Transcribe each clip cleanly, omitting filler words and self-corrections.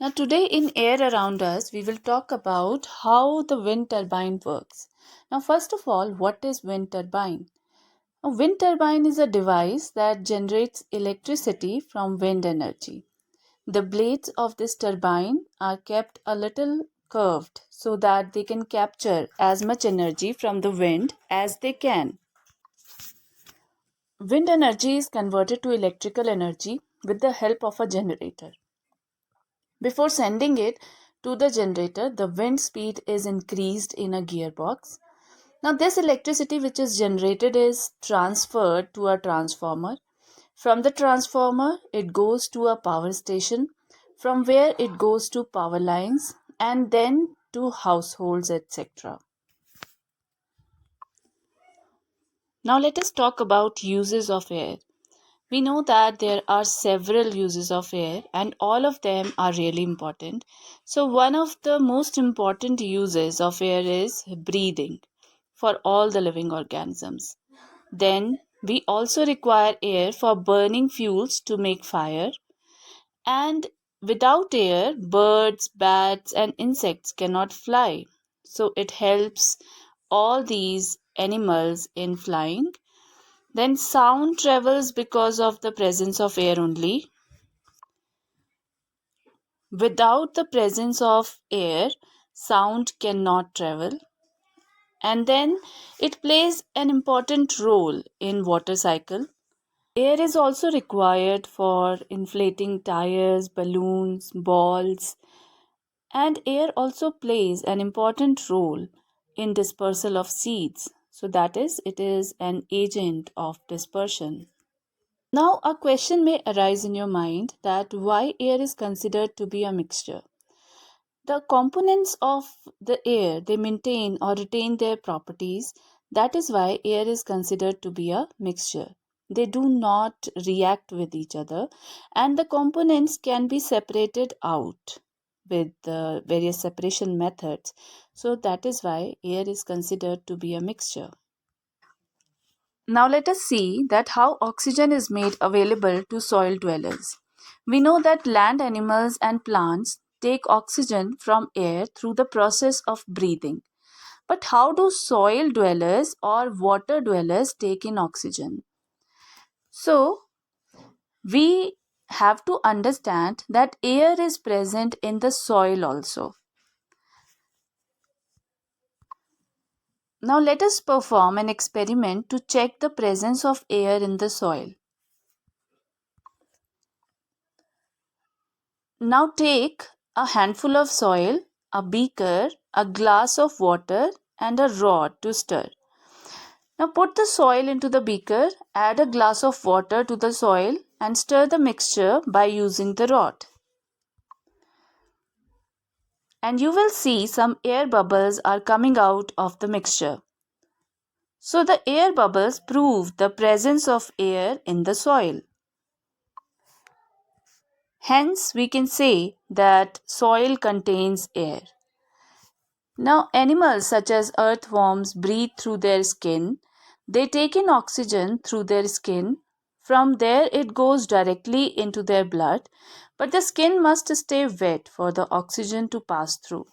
Now, today in Air Around Us, we will talk about how the wind turbine works. Now, first of all, what is wind turbine? A wind turbine is a device that generates electricity from wind energy. The blades of this turbine are kept a little curved so that they can capture as much energy from the wind as they can. Wind energy is converted to electrical energy with the help of a generator. Before sending it to the generator, the wind speed is increased in a gearbox. Now, this electricity which is generated is transferred to a transformer. From the transformer, it goes to a power station, from where it goes to power lines and then to households, etc. Now, let us talk about uses of air. We know that there are several uses of air and all of them are really important. So, one of the most important uses of air is breathing for all the living organisms. Then, we also require air for burning fuels to make fire. And without air, birds, bats, and insects cannot fly. So, it helps all these animals in flying. Then sound travels because of the presence of air only. Without the presence of air, sound cannot travel. And then it plays an important role in water cycle. Air is also required for inflating tires, balloons, balls, and air also plays an important role in dispersal of seeds. So that is, it is an agent of dispersion. Now, a question may arise in your mind that why air is considered to be a mixture. The components of the air they maintain or retain their properties. That is why air is considered to be a mixture. They do not react with each other, and the components can be separated out with various separation methods. So, that is why air is considered to be a mixture. Now let us see that how oxygen is made available to soil dwellers. We know that land animals and plants take oxygen from air through the process of breathing. But how do soil dwellers or water dwellers take in oxygen? So, we have to understand that air is present in the soil also. Now let us perform an experiment to check the presence of air in the soil. Now take a handful of soil, a beaker, a glass of water, and a rod to stir. Now put the soil into the beaker, add a glass of water to the soil, and stir the mixture by using the rod. And you will see some air bubbles are coming out of the mixture. So the air bubbles prove the presence of air in the soil. Hence, we can say that soil contains air. Now, animals such as earthworms breathe through their skin. They take in oxygen through their skin. From there, it goes directly into their blood, but the skin must stay wet for the oxygen to pass through.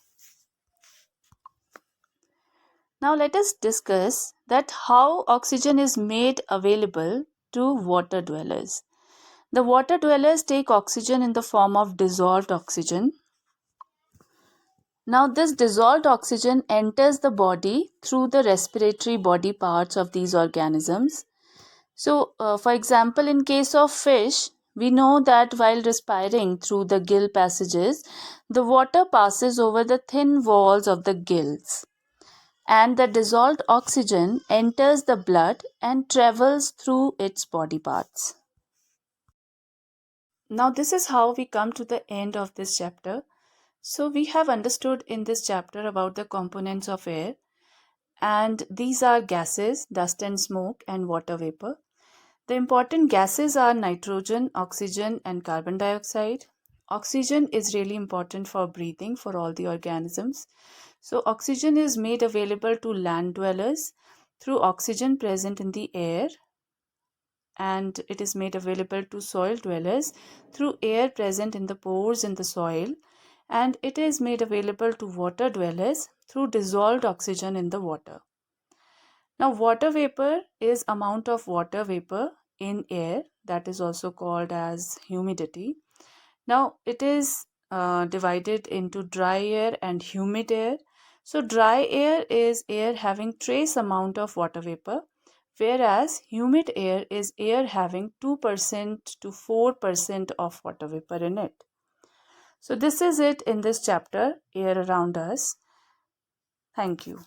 Now, let us discuss that how oxygen is made available to water dwellers. The water dwellers take oxygen in the form of dissolved oxygen. Now, this dissolved oxygen enters the body through the respiratory body parts of these organisms. So, for example, in case of fish, we know that while respiring through the gill passages, the water passes over the thin walls of the gills, and the dissolved oxygen enters the blood and travels through its body parts. Now, this is how we come to the end of this chapter. So, we have understood in this chapter about the components of air, and these are gases, dust and smoke, and water vapor. The important gases are nitrogen, oxygen, and carbon dioxide. Oxygen is really important for breathing for all the organisms. So, oxygen is made available to land dwellers through oxygen present in the air, and it is made available to soil dwellers through air present in the pores in the soil, and it is made available to water dwellers through dissolved oxygen in the water. Now, water vapor is amount of water vapor in air, that is also called as humidity. Now, it is divided into dry air and humid air. So, dry air is air having trace amount of water vapor, whereas humid air is air having 2% to 4% of water vapor in it. So, this is it in this chapter, Air Around Us. Thank you.